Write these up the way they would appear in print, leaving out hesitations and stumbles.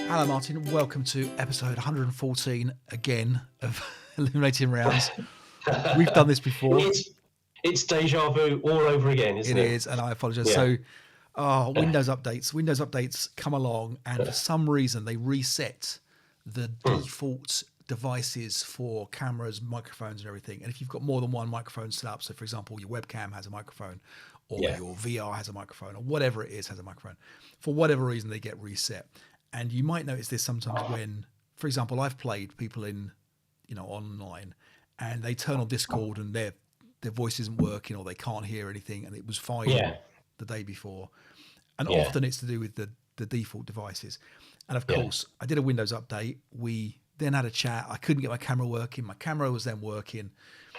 Hello, Martin. Welcome to episode 114 again of Eliminating Rounds. We've done this before. It's deja vu all over again, isn't it? It is, and I apologise. Yeah. So, Windows updates come along, and for some reason they reset the default devices for cameras, microphones, and everything. And if you've got more than one microphone set up, so for example, your webcam has a microphone, or your VR has a microphone, or whatever it is has a microphone, for whatever reason they get reset. And you might notice this sometimes when, for example, I've played people in, online, and they turn on Discord and their voice isn't working or they can't hear anything, and it was fine the day before. And often it's to do with the default devices. And of course, I did a Windows update. We then had a chat. I couldn't get my camera working. My camera was then working.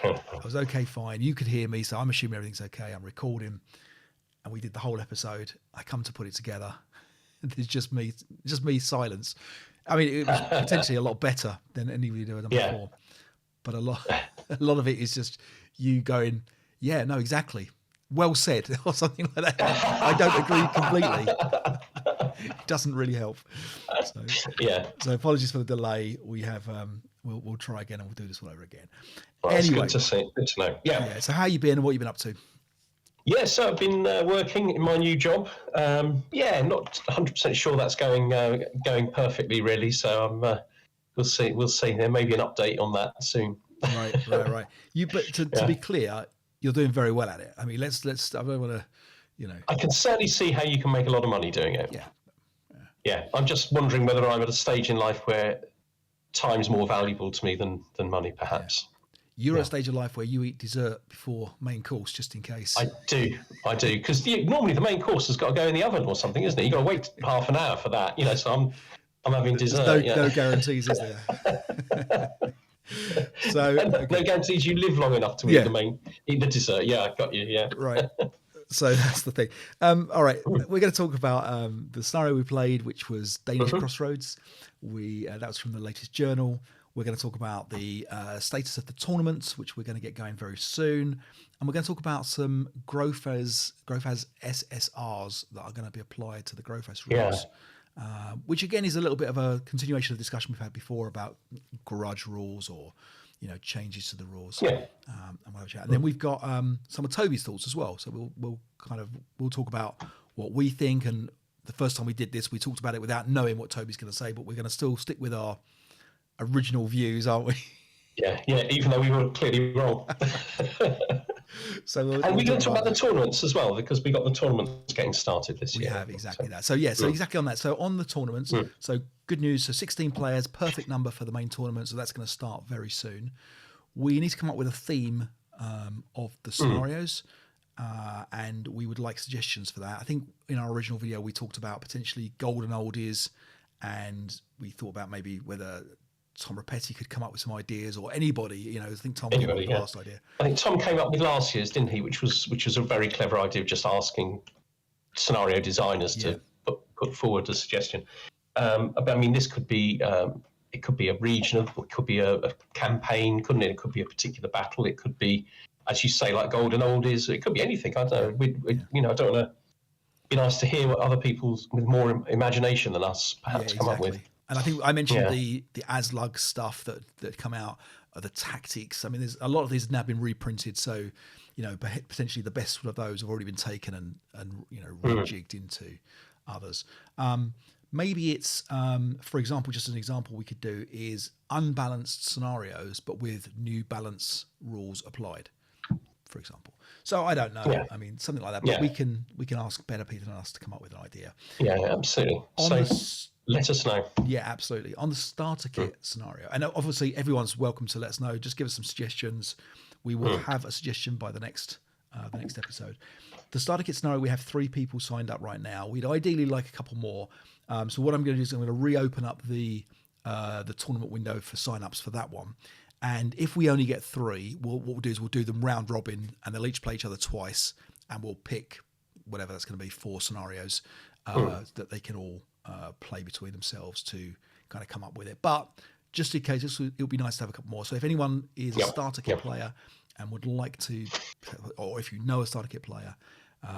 I was okay, fine. You could hear me, so I'm assuming everything's okay. I'm recording, and we did the whole episode. I come to put it together. There's just me silence. I mean, it was potentially a lot better than any video I've done before, but a lot of it is just you going, yeah, no, exactly, well said, or something like that. I don't agree completely. It doesn't really help. So apologies for the delay. We have we'll try again, and we'll do this all over again. Well, anyway, it's good to see. Good to know. Yeah. So how you been, and what you been up to? Yeah, so I've been working in my new job. Not 100% sure that's going perfectly, really. So we'll see. We'll see. There may be an update on that soon. Right. But to be clear, you're doing very well at it. I mean, let's. I don't want to, I can certainly see how you can make a lot of money doing it. Yeah. I'm just wondering whether I'm at a stage in life where time's more valuable to me than money, perhaps. Yeah. You're at a stage of life where you eat dessert before main course, just in case. I do, because normally the main course has got to go in the oven or something, isn't it? You've got to wait half an hour for that, So I'm having dessert. There's no guarantees, is there? No guarantees you live long enough to eat the dessert. Yeah, I got you. Yeah, right. So that's the thing. All right, we're going to talk about the scenario we played, which was Danish Crossroads. That was from the latest journal. We're going to talk about the status of the tournaments, which we're going to get going very soon. And we're going to talk about some Grofaz SSRs that are going to be applied to the Grofaz rules, which again is a little bit of a continuation of the discussion we've had before about garage rules or, changes to the rules. And we'll have a chat. And then we've got some of Toby's thoughts as well. So we'll talk about what we think. And the first time we did this, we talked about it without knowing what Toby's going to say, but we're going to still stick with our original views, aren't we? Yeah, even though we were clearly wrong. So we're going to talk about the tournaments as well, because we got the tournaments getting started this year. We have exactly that. So exactly on that. So on the tournaments, so good news. So 16 players, perfect number for the main tournament. So that's going to start very soon. We need to come up with a theme of the scenarios, and we would like suggestions for that. I think in our original video we talked about potentially golden oldies, and we thought about maybe whether Tom Rapetti could come up with some ideas, or anybody, I think Tom came up with the last idea. I think Tom came up with last year's, didn't he? Which was a very clever idea of just asking scenario designers to put forward a suggestion. But I mean, this could be it could be a regional, it could be a campaign, couldn't it? It could be a particular battle. It could be, as you say, like golden oldies. It could be anything. I don't know. I don't want to. Be nice to hear what other people with more imagination than us perhaps come up with. And I think I mentioned the ASLUG stuff that come out, the tactics. I mean, there's a lot of these have now been reprinted, so potentially the best of those have already been taken and rejigged into others. Maybe it's, for example, just as an example, we could do is unbalanced scenarios, but with new balance rules applied, for example. So I don't know. Yeah. I mean, something like that. But we can ask better people than us to come up with an idea. Yeah, absolutely. Let us know. Yeah, absolutely. On the starter kit scenario, and obviously everyone's welcome to let us know. Just give us some suggestions. We will have a suggestion by the next episode. The starter kit scenario, we have 3 people signed up right now. We'd ideally like a couple more. So what I'm going to do is I'm going to reopen up the tournament window for sign-ups for that one. And if we only get 3, what we'll do is we'll do them round robin, and they'll each play each other twice, and we'll pick whatever that's going to be, 4 scenarios that they can all play between themselves to kind of come up with it. But just in case, it would be nice to have a couple more. So if anyone is a starter kit player and would like to, or if you know a starter kit player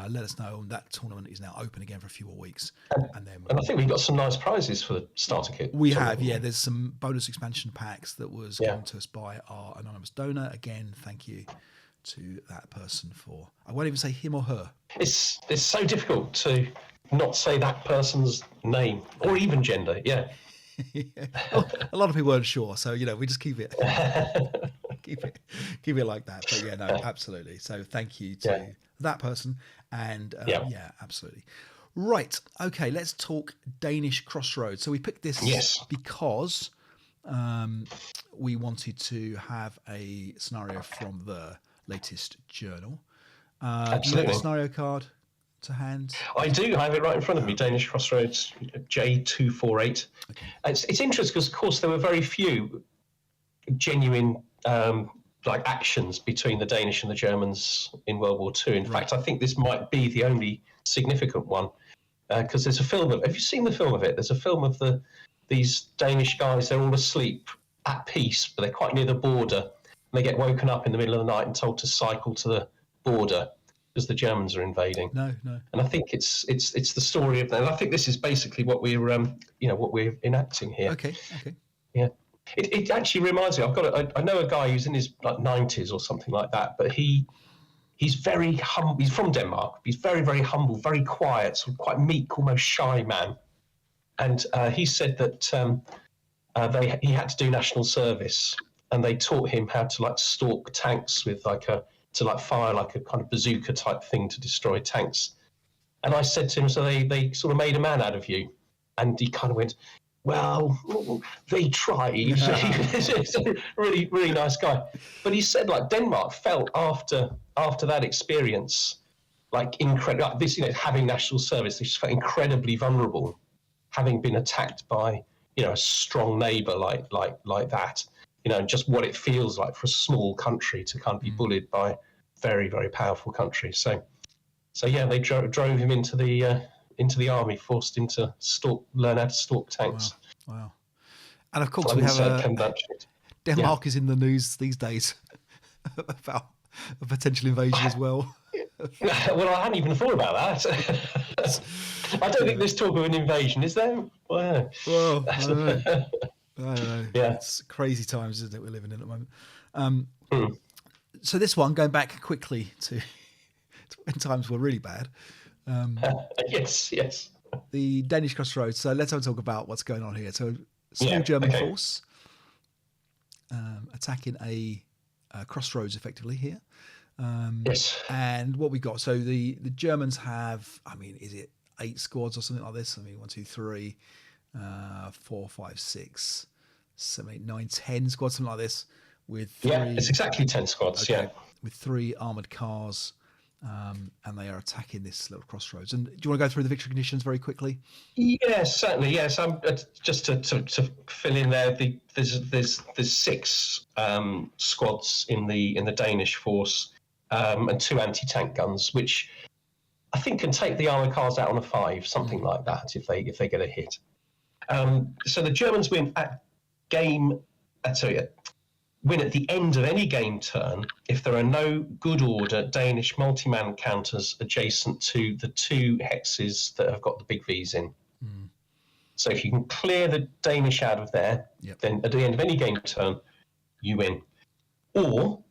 let us know. That tournament is now open again for a few more weeks. And then And I think we've got some nice prizes for the starter kit. we have, yeah, there's some bonus expansion packs that was Yeah. given to us by our anonymous donor. Again, thank you to that person for, I won't even say him or her. It's so difficult to not say that person's name or even gender. Yeah. Well, a lot of people weren't sure, so we just keep it keep it like that. But yeah, no, absolutely. So thank you to that person, and yeah, absolutely. Right, okay, let's talk Danish Crossroads. So we picked this because we wanted to have a scenario from the latest journal. Do you have the scenario card to hand? I do. I have it right in front of me. Danish Crossroads J248. Okay. It's interesting because, of course, there were very few genuine actions between the Danish and the Germans in World War II. In fact, I think this might be the only significant one, because there's a film of. Have you seen the film of it? There's a film of these Danish guys. They're all asleep at peace, but they're quite near the border. And they get woken up in the middle of the night and told to cycle to the border because the Germans are invading. No. And I think it's the story of that. And I think this is basically what we're enacting here. Okay. Yeah. It actually reminds me. I know a guy who's in his 90s or something like that, but he's very humble. He's from Denmark. He's very, very humble, very quiet, sort of quite meek, almost shy man. And he said that he had to do national service, and they taught him how to stalk tanks with fire like a kind of bazooka type thing to destroy tanks. And I said to him, so they sort of made a man out of you? And he kind of went, well, they tried. He's a really, really nice guy. But he said, Denmark felt after that experience, incredible. This, having national service, they just felt incredibly vulnerable, having been attacked by, a strong neighbour like that. And just what it feels like for a small country to kind of be bullied by a very, very powerful country. So yeah, they drove him into the army, forced him to learn how to stalk tanks. Wow. And of course, we have Denmark is in the news these days about a potential invasion as well. Well, I hadn't even thought about that. I don't think there's talk of an invasion, is there? Well, I don't know. Yeah. It's crazy times, isn't it, we're living in at the moment. So this one, going back quickly to when times were really bad. Yes. The Danish Crossroads. So let's have a talk about what's going on here. So small German force attacking a crossroads effectively here. Yes. And what we got, so the Germans have, is it 8 squads or something like this? 1, 2, 3, 4, 5, 6, 7, 8, 9, 10 squads, something like this. With 3, it's exactly 10 squads. Okay, with 3 armored cars, and they are attacking this little crossroads. And do you want to go through the victory conditions very quickly? Yes, certainly. Yes, just to fill in there. There's 6 squads in the Danish force, and 2 anti-tank guns, which I think can take the armored cars out on a 5, something like that, if they get a hit. So the Germans win win at the end of any game turn if there are no good order Danish multi-man counters adjacent to the 2 hexes that have got the big V's in. So if you can clear the Danish out of there, then at the end of any game turn, you win. Or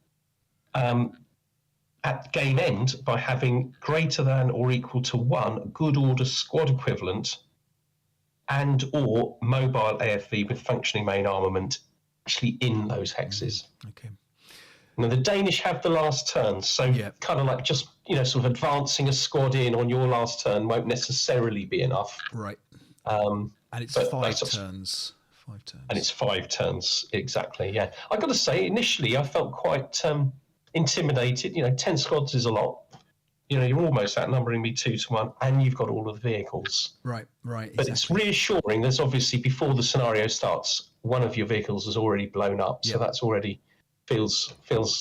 at game end, by having greater than or equal to 1 good order squad equivalent and or mobile AFV with functioning main armament actually in those hexes. Okay. Now the Danish have the last turn, so kind of just sort of advancing a squad in on your last turn won't necessarily be enough. Right. And it's 5 turns. 5 turns. And it's 5 turns exactly. Yeah, I got to say, initially I felt quite intimidated. 10 squads is a lot. You're almost outnumbering me 2 to 1, and you've got all of the vehicles. Right. But it's reassuring. There's obviously, before the scenario starts, one of your vehicles has already blown up, so that's already feels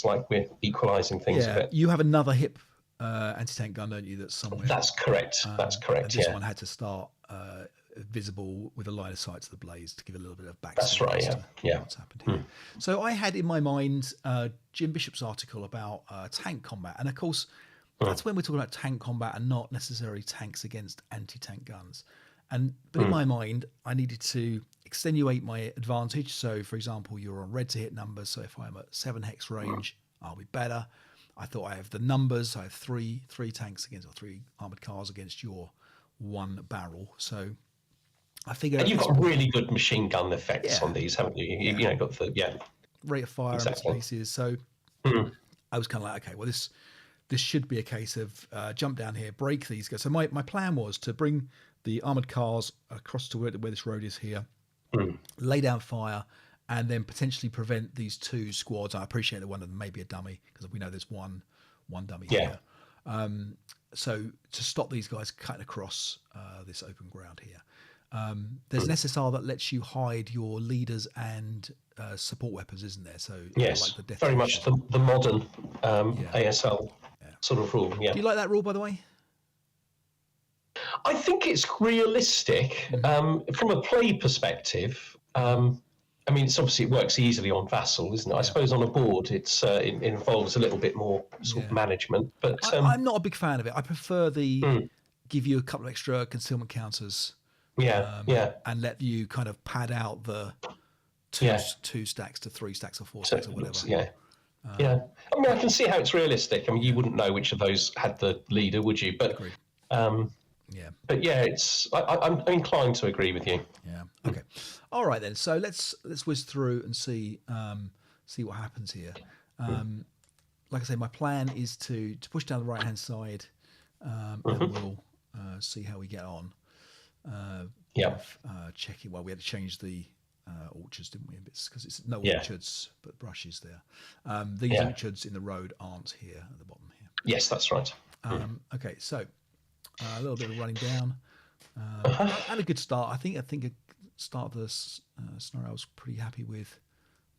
like we're equalising things a bit. You have another HIP anti-tank gun, don't you? That's somewhere. That's correct. And this one had to start visible with a line of sight to the blaze to give a little bit of backstory. That's right. What's happened here? So I had in my mind Jim Bishop's article about tank combat, and of course, that's when we're talking about tank combat and not necessarily tanks against anti-tank guns. But in my mind, I needed to extenuate my advantage. So, for example, you're on red to hit numbers. So if I'm at 7 hex range, I'll be better. I thought I have the numbers. I have three tanks against, or 3 armored cars against your 1 barrel. So I figured. And you've got really good machine gun effects on these, haven't you? You know, got the rate of fire and bits and pieces. So I was kind of like, okay, well, this should be a case of jump down here, break these guys. So my plan was to bring the armored cars across to where this road is here, lay down fire, and then potentially prevent these 2 squads. I appreciate that one of them may be a dummy, because we know there's one dummy here. So to stop these guys cutting across this open ground here. There's an SSR that lets you hide your leaders and support weapons, isn't there? So yes, like the death very much the modern ASL sort of rule. Yeah. Do you like that rule, by the way? I think it's realistic from a play perspective. I mean, it works easily on Vassal, isn't it? I suppose on a board, it involves a little bit more sort of management. But I'm not a big fan of it. I prefer the give you a couple of extra concealment counters. And let you kind of pad out the 2 stacks to 3 stacks or 4 stacks or whatever. I mean, I can see how it's realistic. I mean, you wouldn't know which of those had the leader, would you? But but I'm inclined to agree with you. Yeah. Okay. All right then. So let's whiz through and see what happens here. Like I say, my plan is to push down the right hand side, and we'll see how we get on. Checking. Well, we had to change the orchards, didn't we? Because it's no orchards but brushes there. These orchards in the road aren't here at the bottom here. Yes, that's right. Okay, so a little bit of running down and a good start. I think a start of the scenario I was pretty happy with.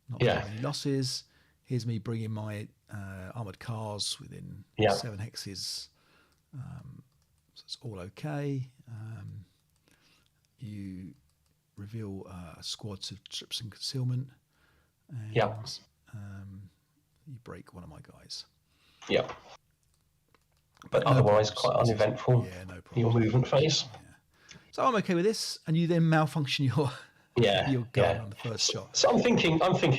Not many losses. Here's me bringing my armored cars within 7 hexes. So it's all okay. You reveal a squad to strips and concealment, and you break one of my guys. But otherwise quite uneventful. No problem. Your movement phase. So I'm okay with this, and you then malfunction your gun on the first shot. So I'm thinking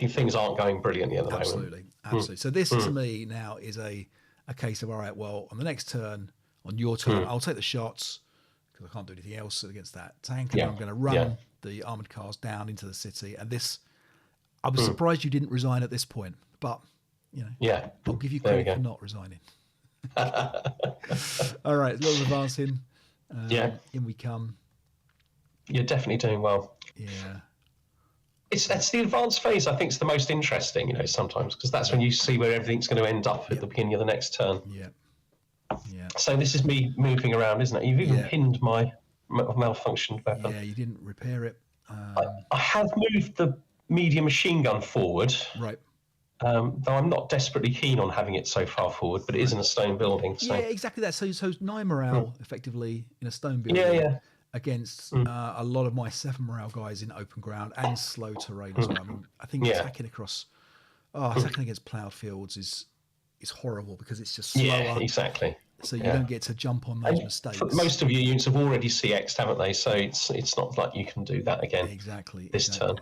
things aren't going brilliantly at the moment. Absolutely. So this to me now is a case of, all right, well, on the next turn, on your turn, I'll take the shots because I can't do anything else against that tank. And I'm going to run the armored cars down into the city. And this, I was surprised you didn't resign at this point, but I'll give you credit for not resigning. All right, a little advancing. In we come. You're definitely doing well. That's the advanced phase. I think is the most interesting, sometimes, because that's when you see where everything's going to end up at the beginning of the next turn. So this is me moving around, isn't it? You've even pinned my malfunctioned weapon. Yeah, you didn't repair it. I have moved the medium machine gun forward. Right. Though I'm not desperately keen on having it so far forward, but it is in a stone building. So. Yeah, exactly that. So 9 morale effectively in a stone building against a lot of my 7 morale guys in open ground and slow terrain as well. I mean, I think attacking against ploughed fields is horrible because it's just slower. Yeah, exactly. So you don't get to jump on those mistakes. Most of your units have already CX'd, haven't they? So it's not like you can do that again. Exactly. This turn.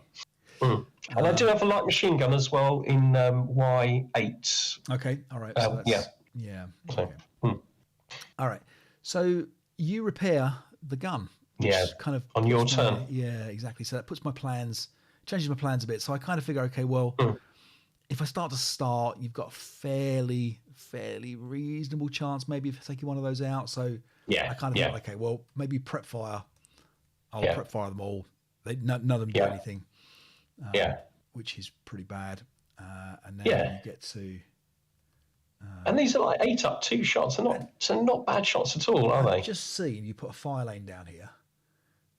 And I do have a light machine gun as well in Y8. Okay, all right. So okay. All right. So you repair the gun. Kind of on your turn. Yeah, exactly. So that changes my plans a bit. So I kind of figure, okay, well, if I start, you've got a fairly reasonable chance maybe of taking one of those out. So I kind of thought, okay, well, maybe prep fire. I'll prep fire them all. None of them do anything. Which is pretty bad. And then you get to. And these are like 8-up 2 shots. They're not bad shots at all, are they? I've just seen you put a fire lane down here.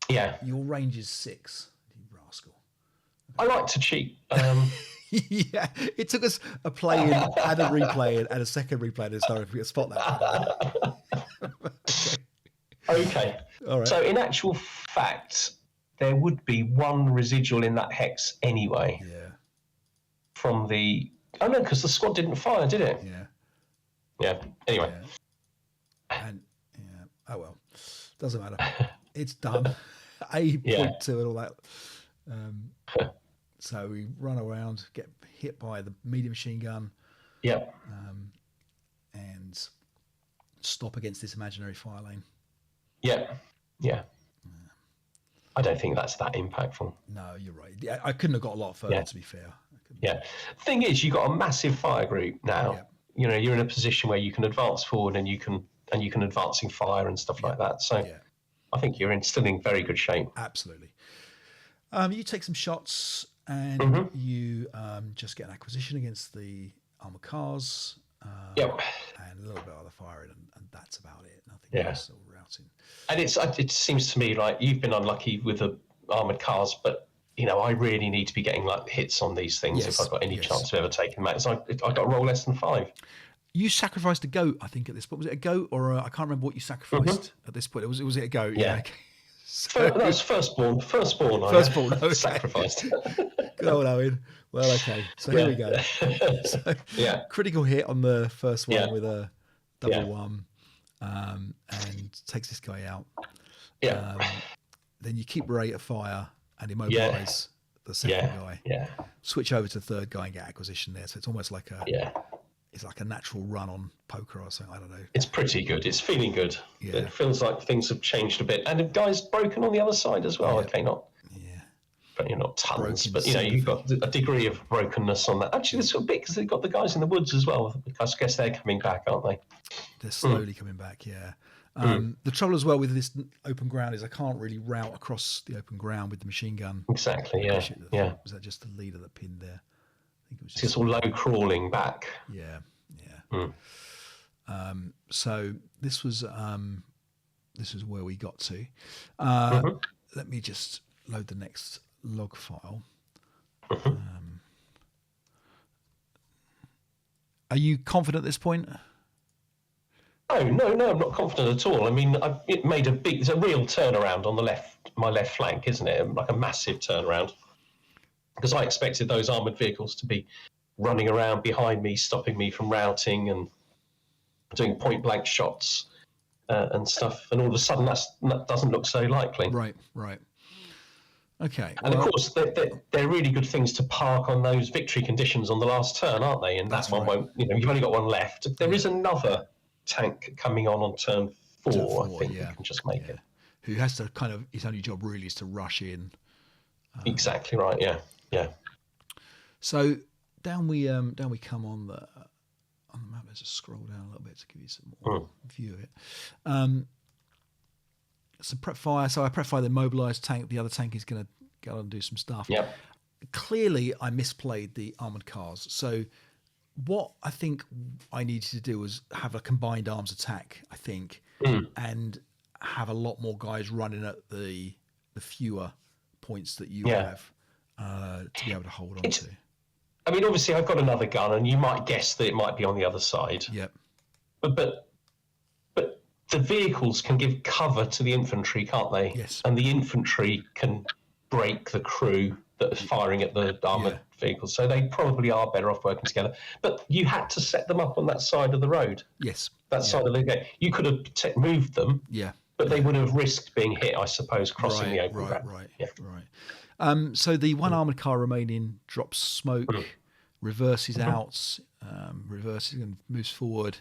Yeah. Your range is 6, you rascal. I like to cheat. Yeah, it took us a play in and a replay in and a second replay in to spot that. Okay. All right. So in actual fact, there would be 1 residual in that hex anyway. Yeah. From the... Oh, no, because the squad didn't fire, did it? Yeah. Yeah. Anyway. Oh well, doesn't matter. It's done. A point two and all that. So we run around, get hit by the medium machine gun, and stop against this imaginary fire lane. Yeah. I don't think that's that impactful. No, you're right. Yeah, I couldn't have got a lot further, to be fair. Yeah. Thing is, you've got a massive fire group now. Yeah. You know, you're in a position where you can advance forward and you can advance in fire and stuff like that. So I think you're still in very good shape. Absolutely. You take some shots and you just get an acquisition against the armored cars. And a little bit of the firing, and that's about it. Nothing else. All routing. And it seems to me like you've been unlucky with the armored cars, but you know, I really need to be getting like hits on these things if I've got any chance of ever taking that. So I got to roll less than 5. You sacrificed a goat, I think, at this point. Was it a goat or I can't remember what you sacrificed at this point. Was it a goat? Yeah. Okay. So, that was firstborn. Firstborn. Okay. Sacrificed. Good old Owen. Well, okay. So here we go. So, critical hit on the first one with a double one, and takes this guy out. Then you keep rate of fire and immobilize the second guy. Switch over to the third guy and get acquisition there. So it's almost like it's like a natural run on poker or something. I don't know. It's pretty good. It's feeling good. Yeah. It feels like things have changed a bit. And the guy's broken on the other side as well. Okay, not but you're not tons, but you know, you've got a degree of brokenness on that. Actually, there's a bit because they've got the guys in the woods as well. I guess they're coming back, aren't they? They're slowly coming back, The trouble as well with this open ground is I can't really route across the open ground with the machine gun. Exactly, Was that just the leader that pinned there? I think it was just all low crawling back. So this was where we got to. Let me just load the next log file. Are you confident at this point? No, I'm not confident at all. I mean, it's a real turnaround on my left flank, isn't it? Like a massive turnaround. Because I expected those armoured vehicles to be running around behind me, stopping me from routing and doing point blank shots and stuff. And all of a sudden, that doesn't look so likely. Right. Okay. And of course, they're really good things to park on those victory conditions on the last turn, aren't they? And that one won't. You know, you've only got one left. There is another tank coming on turn 4. I think you can just make it. Who has to kind of, his only job really is to rush in. Exactly right. Yeah. So down we come on the map. Let's just scroll down a little bit to give you some more view of it. So prep fire. So I prep fire the mobilised tank. The other tank is going to go and do some stuff. Yep. Clearly, I misplayed the armoured cars. So what I think I needed to do was have a combined arms attack, I think, and have a lot more guys running at the fewer points that you have to be able to hold on to. I mean, obviously, I've got another gun, and you might guess that it might be on the other side. Yep. But the vehicles can give cover to the infantry, can't they? Yes. And the infantry can break the crew that is firing at the armoured vehicles. So they probably are better off working together. But you had to set them up on that side of the road. Yes. That side of the gate. You could have moved them. Yeah. But they would have risked being hit, I suppose, crossing the open ground. Right. So the one armoured car remaining drops smoke, reverses out, reverses and moves forward,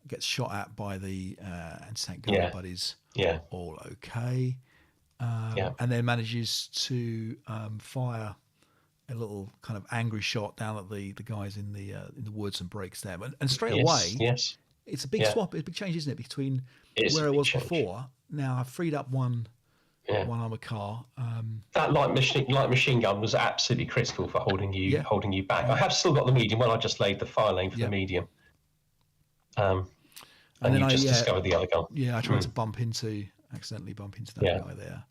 gets shot at by the anti-tank gun buddies. Yeah. All okay. And then manages to fire a little kind of angry shot down at the guys in the woods and breaks them. And straight away, it's a big swap, it's a big change, isn't it, between where it was before. Now I've freed up one armoured car. That light machine gun was absolutely critical for holding you back. I have still got the medium. Well, I just laid the fire lane for the medium. And then you just discovered the other gun. Yeah, I tried to accidentally bump into that guy there.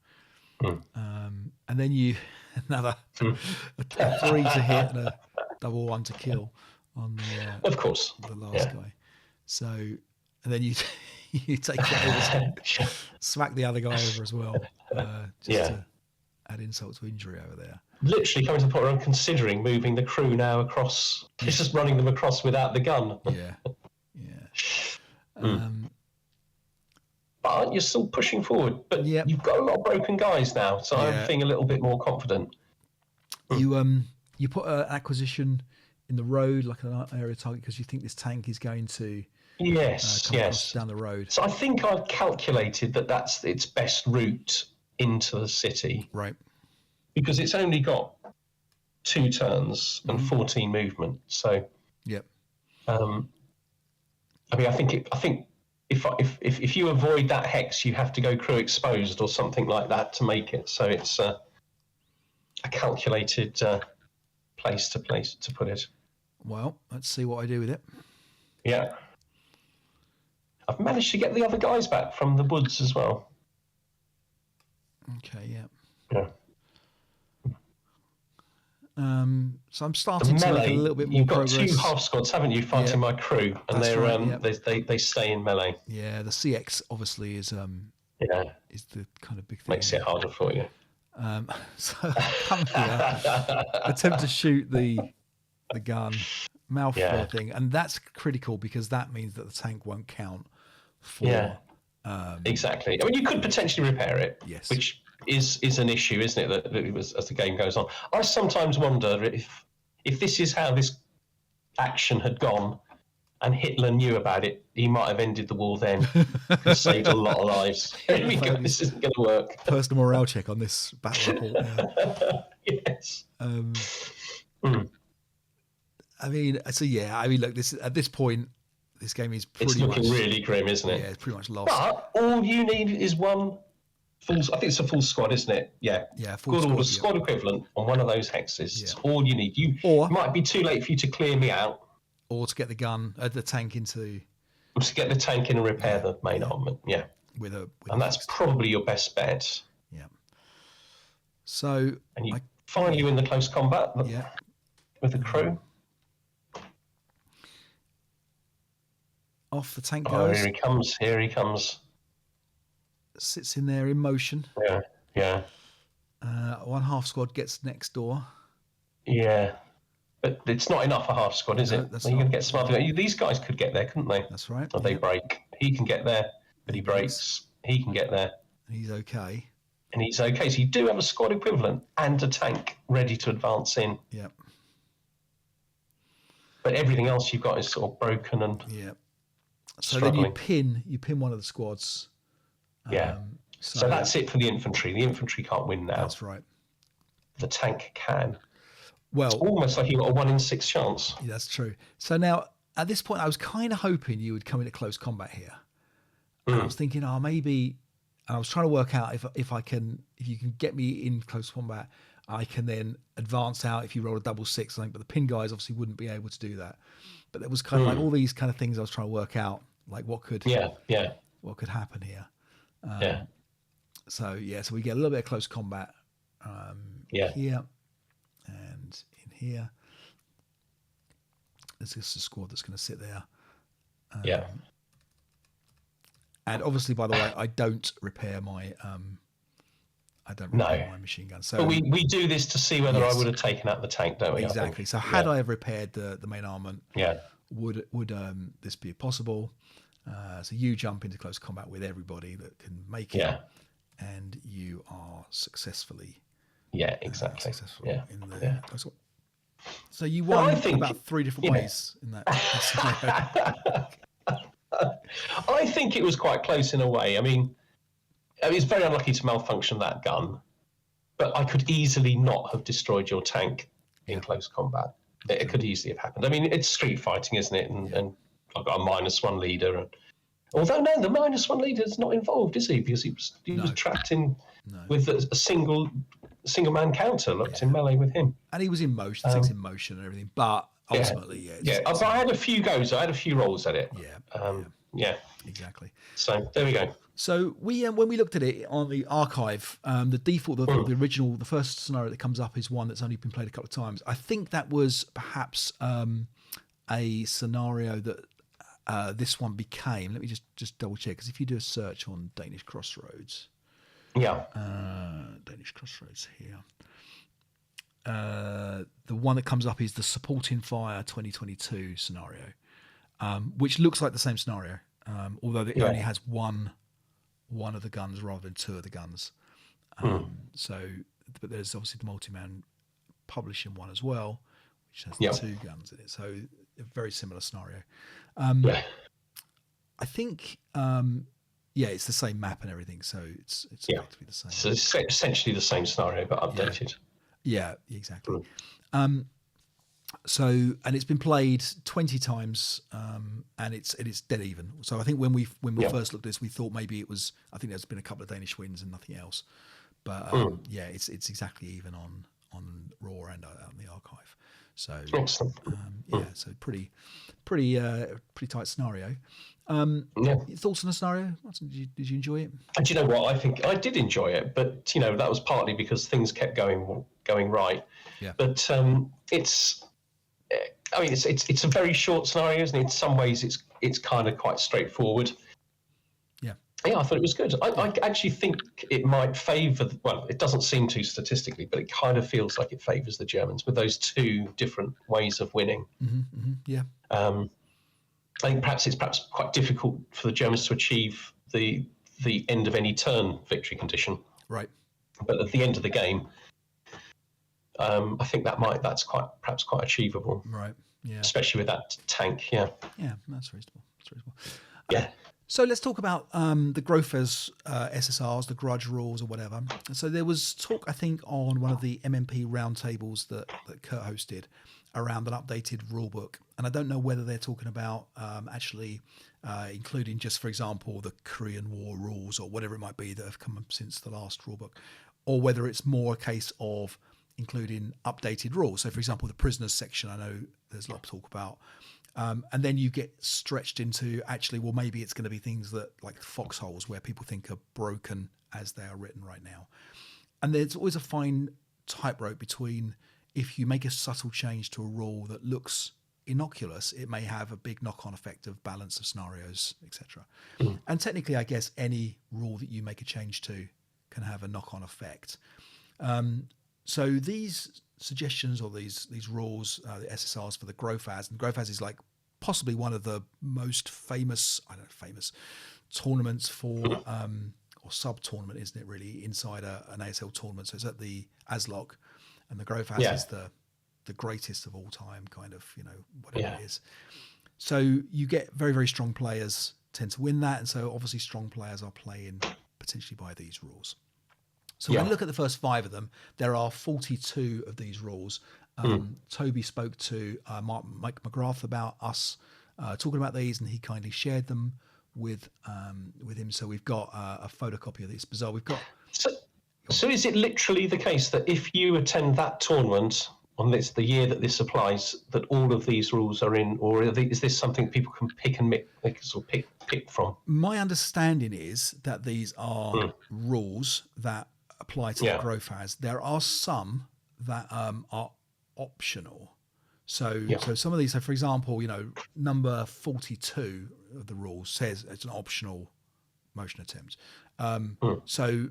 And then you another a 3 to hit and a double 1 to kill on the of course the last guy. So and then you take that over, smack the other guy over as well, just to add insult to injury over there. Literally coming to the point where I'm considering moving the crew now across. It's just running them across without the gun. but you're still pushing forward. But you've got a lot of broken guys now, so I'm feeling a little bit more confident. You put an acquisition in the road, like an area target, because you think this tank is going to come down the road. So I think I've calculated that that's its best route into the city, right? Because it's only got 2 turns and 14 movement. So I mean, I think if you avoid that hex, you have to go crew exposed or something like that to make it. So it's a calculated place to put it. Well, let's see what I do with it. Yeah, I've managed to get the other guys back from the woods as well. Okay, yeah. So I'm starting to make a little bit more progress. You've got 2 half squads, haven't you, fighting my crew, and they stay in melee. Yeah, the CX obviously is the kind of big thing. Makes it harder for you. So come here, attempt to shoot the gun mouth thing, and that's critical because that means that the tank won't count for. Exactly. I mean, you could potentially repair it, which is an issue, isn't it? That it was, as the game goes on. I sometimes wonder if this is how this action had gone, and Hitler knew about it, he might have ended the war then. And saved a lot of lives. Here we go. This isn't going to work. Personal morale check on this battle report. Yes. I mean, look, at this point, this game is pretty much... It's looking really grim, isn't it? Yeah, it's pretty much lost. But all you need is one full... I think it's a full squad, isn't it? Yeah. Yeah, full squad. Squad equivalent on one of those hexes. It's all you need. It might be too late for you to clear me out. Or to get the gun, the tank into... Or to get the tank in and repair the main armament, and that's probably your best bet. Yeah. So... And you finally win the close combat with the crew. Off the tank goes. Here he comes. Sits in there in motion. Yeah. One half squad gets next door. Yeah. But it's not enough a half squad, is it? You're going to get smart. These guys could get there, couldn't they? That's right. Or they break. He can get there, but he breaks. He can get there. And he's okay. So you do have a squad equivalent and a tank ready to advance in. Yeah. But everything else you've got is sort of broken and struggling. Then you pin one of the squads. So that's it for the infantry. The infantry can't win now. That's right. The tank can. Well, it's almost like you got a 1 in 6 chance. Yeah, that's true. So now, at this point, I was kind of hoping you would come into close combat here. And I was thinking, maybe, and I was trying to work out if you can get me in close combat, I can then advance out if you roll a double 6, I think. But the pin guys obviously wouldn't be able to do that. But there was kind of like all these kind of things I was trying to work out, like what could happen here. So we get a little bit of close combat here. And in here, there's just a squad that's going to sit there. And obviously, by the way, I don't repair my my machine gun. So but we do this to see whether I would have taken out the tank, don't we? Exactly. So had I have repaired the main armament, would this be possible? So you jump into close combat with everybody that can make it, and you are successfully. Yeah, exactly. So you won about 3 different ways in that scenario. I think it was quite close in a way. I mean, it was very unlucky to malfunction that gun, but I could easily not have destroyed your tank in close combat. It could easily have happened. I mean, it's street fighting, isn't it? And I've got a -1 leader. And, although, no, the -1 leader is not involved, is he? Because he was trapped in with a single man counter locked in melee with him. And he was in motion, things in motion and everything. But ultimately, but I had a few goes. I had a few rolls at it. Exactly. So there we go. So we when we looked at it on the archive, the default, the original, the first scenario that comes up is one that's only been played a couple of times. I think that was perhaps a scenario that this one became. Let me just double check, because if you do a search on Danish Crossroads, Danish Crossroads here. The one that comes up is the Supporting Fire 2022 scenario, which looks like the same scenario, although it only has one one of the guns rather than two of the guns. So, but there's obviously the multi-man publishing one as well, which has the two guns in it. So a very similar scenario. Yeah. I think, it's the same map and everything. So it's effectively the same. So it's essentially the same scenario, but updated. Yeah, exactly. So, and it's been played 20 times, and it's dead even. So I think when we first looked at this, we thought maybe it was. I think there's been a couple of Danish wins and nothing else, but it's exactly even on Raw and out in the archive. So excellent. So pretty tight scenario. Thoughts on the scenario? Did you enjoy it? And do you know what? I think I did enjoy it, but that was partly because things kept going right. Yeah. But it's a very short scenario, isn't it? In some ways, it's kind of quite straightforward. Yeah, I thought it was good. I actually think it might favour. Well, it doesn't seem to statistically, but it kind of feels like it favours the Germans with those two different ways of winning. Yeah. I think it's perhaps quite difficult for the Germans to achieve the end of any turn victory condition. Right. But at the end of the game, I think that's perhaps quite achievable. Right. Yeah. Especially with that tank. Yeah. Yeah, that's reasonable. Yeah. So let's talk about the Grofaz SSRs, the grudge rules or whatever. So there was talk, I think, on one of the MMP roundtables that Kurt hosted around an updated rulebook. And I don't know whether they're talking about actually including just, for example, the Korean War rules or whatever it might be that have come up since the last rulebook, or whether it's more a case of including updated rules. So, for example, the prisoners section, I know there's a lot of talk about. And then you get stretched into actually, well, maybe it's going to be things that like foxholes where people think are broken as they are written right now. And there's always a fine tightrope between if you make a subtle change to a rule that looks innocuous, it may have a big knock-on effect of balance of scenarios, etc. And technically, I guess any rule that you make a change to can have a knock-on effect. So these suggestions or these rules, the SSRs for the Grofaz, and Grofaz is like possibly one of the most famous tournaments for or sub-tournament, isn't it really, inside an ASL tournament. So it's at the Aslock, and the Grofaz is the greatest of all time, kind of, whatever it is. So you get very, very strong players tend to win that, and so obviously strong players are playing potentially by these rules. So when you look at the first 5 of them, there are 42 of these rules. Toby spoke to Mike McGrath about us talking about these, and he kindly shared them with him. So we've got a photocopy of this. Bizarre. We've got. So is it literally the case that if you attend that tournament on the year that this applies, that all of these rules are in, or is this something people can pick from? My understanding is that these are rules that apply to the Grofaz. There are some that are optional. So some of these, so for example, number 42 of the rules says it's an optional motion attempt. So,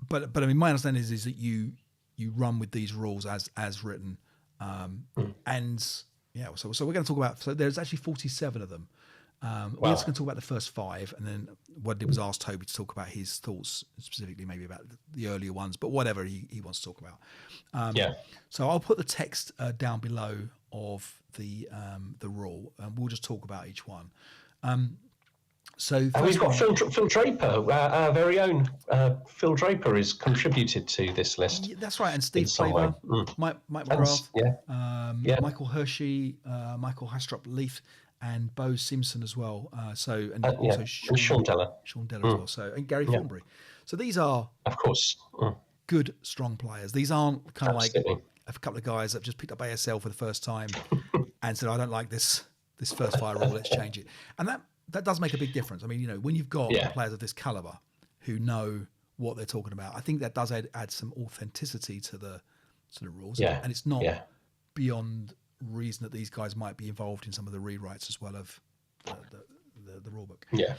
but I mean, my understanding is that you run with these rules as written, and so we're going to talk about. So there's actually 47 of them. We're just going to talk about the first 5, and then what I did was ask Toby to talk about his thoughts, specifically maybe about the earlier ones, but whatever he wants to talk about. So I'll put the text down below of the rule, and we'll just talk about each one. So we've got Phil Draper, our very own Phil Draper, is contributed to this list. That's right, and Steve Faber, Mike McGrath, Michael Hershey, Michael Hastrup Leaf, and Bo Simpson as well. Also Sean Deller. Sean Deller as well. So, and Gary Thornbury. So these are, of course, good, strong players. These aren't kind of like a couple of guys that just picked up ASL for the first time and said, "I don't like this first 5 rule. Let's change it." And that does make a big difference. I mean, when you've got players of this caliber who know what they're talking about, I think that does add some authenticity to the rules. Yeah. And it's not beyond reason that these guys might be involved in some of the rewrites as well of the rulebook. Yeah.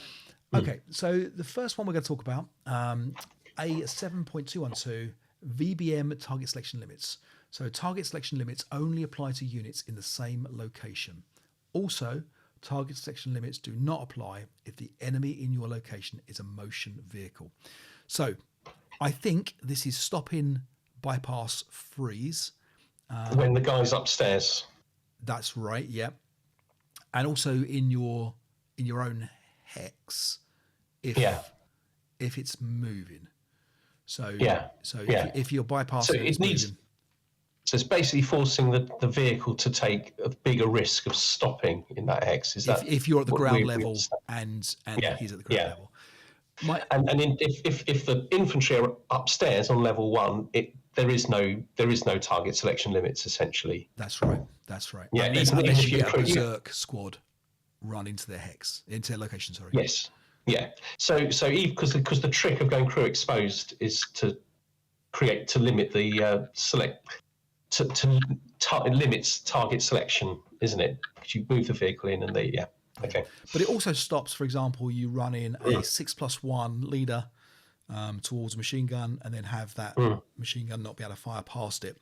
Okay, so the first one we're going to talk about, a 7.212 VBM target selection limits. So target selection limits only apply to units in the same location. Also, target selection limits do not apply if the enemy in your location is a motion vehicle. So I think this is stopping bypass freeze. When the guy's upstairs. That's right, yeah. And also in your own hex, if it's moving. So if you're bypassing, so it needs. Moving, so it's basically forcing the vehicle to take a bigger risk of stopping in that hex. Is that if you're at the ground level and he's at the ground level? If the infantry are upstairs on level 1, there is no target selection limits essentially. That's right. Yeah, unless you get a berserk squad run into their hex, into their location. Sorry. Yes. Yeah. So because the trick of going crew exposed is to limit the limits target selection, isn't it? Because you move the vehicle in and okay. But it also stops, for example, you run in a 6+1 leader towards a machine gun, and then have that machine gun not be able to fire past it.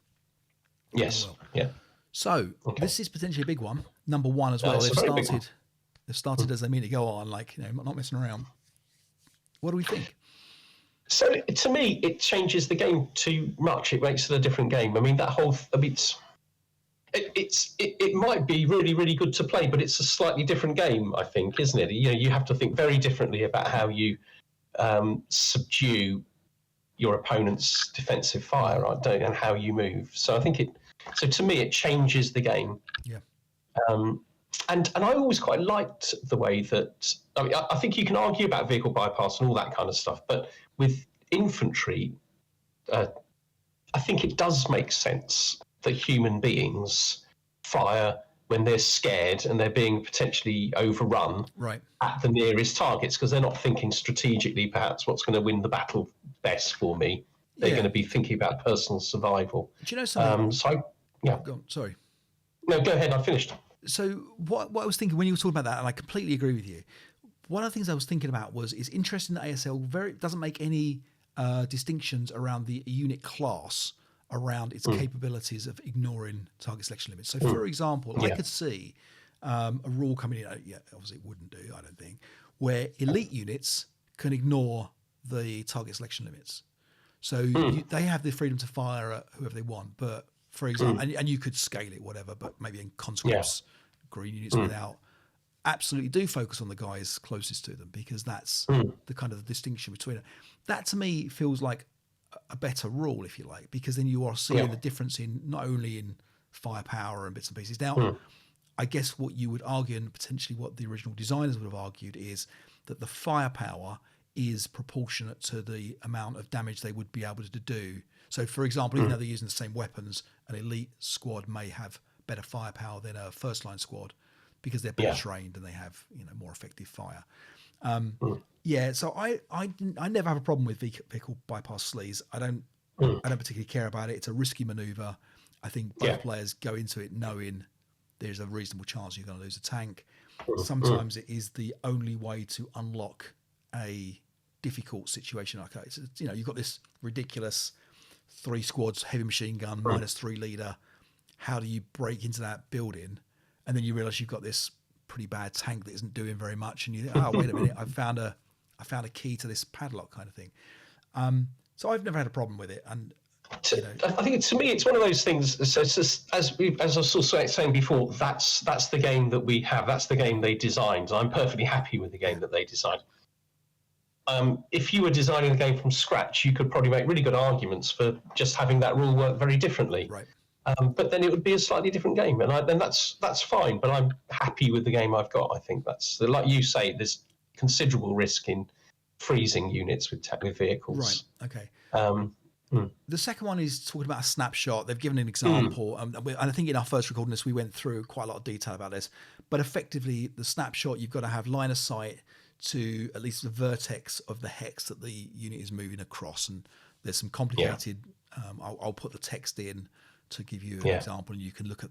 Yes. Well. Yeah. So this is potentially a big one. Number 1 as well. They've started as they mean to go on, not messing around. What do we think? So to me, it changes the game too much. It makes it a different game. I mean, that whole. It might be really, really good to play, but it's a slightly different game, I think, isn't it? You have to think very differently about how you subdue your opponent's defensive fire, right? And how you move. So I think to me, it changes the game. Yeah. And I always quite liked the way that. I think you can argue about vehicle bypass and all that kind of stuff, but with infantry, I think it does make sense that human beings fire when they're scared and they're being potentially overrun at the nearest targets, because they're not thinking strategically perhaps what's going to win the battle best for me. They're going to be thinking about personal survival. Do you know something? Go on, sorry. No, go ahead. I finished. So what I was thinking when you were talking about that, and I completely agree with you, one of the things I was thinking about it's interesting that ASL doesn't make any distinctions around the unit class around its capabilities of ignoring target selection limits. So, for example, I could see a rule coming in, obviously it wouldn't do, I don't think, where elite units can ignore the target selection limits. So they have the freedom to fire at whoever they want, but for example, and you could scale it, whatever, but maybe in conscripts, green units without, absolutely do focus on the guys closest to them, because that's the kind of the distinction between it. That to me feels like a better rule, if you like, because then you are seeing the difference in not only in firepower and bits and pieces. Now, I guess what you would argue, and potentially what the original designers would have argued, is that the firepower is proportionate to the amount of damage they would be able to do. So, for example, even though they're using the same weapons, an elite squad may have better firepower than a first line squad because they're better trained and they have more effective fire. So I never have a problem with vehicle bypass sleaze. I don't particularly care about it. It's a risky maneuver. I think both players go into it knowing there's a reasonable chance you're going to lose a tank. Sometimes it is the only way to unlock a difficult situation. Like you've got this ridiculous 3 squads heavy machine gun -3 leader. How do you break into that building? And then you realize you've got this pretty bad tank that isn't doing very much, and you think, oh, wait a minute, I found a key to this padlock kind of thing. So I've never had a problem with it. And I think to me it's one of those things. So it's just, as I was saying before, that's the game that we have. That's the game they designed. I'm perfectly happy with the game that they designed. If you were designing the game from scratch, you could probably make really good arguments for just having that rule work very differently. Right. But then it would be a slightly different game, and that's fine. But I'm happy with the game I've got. I think that's, like you say, there's considerable risk in freezing units with vehicles. Right. Okay. The second one is talking about a snapshot. They've given an example, and I think in our first recording this, we went through quite a lot of detail about this. But effectively, the snapshot, you've got to have line of sight to at least the vertex of the hex that the unit is moving across, and there's some complicated. I'll put the text in to give you an example, and you can look at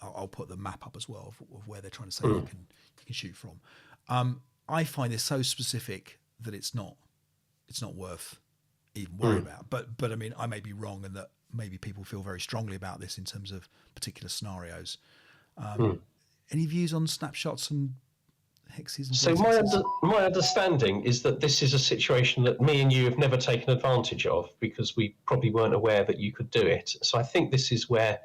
I'll put the map up as well of where they're trying to say you can shoot from. I find this so specific that it's not worth even worrying about. But I mean, I may be wrong, and that maybe people feel very strongly about this in terms of particular scenarios. Any views on snapshots and hexes? And So my understanding is that this is a situation that me and you have never taken advantage of because we probably weren't aware that you could do it. So I think this is where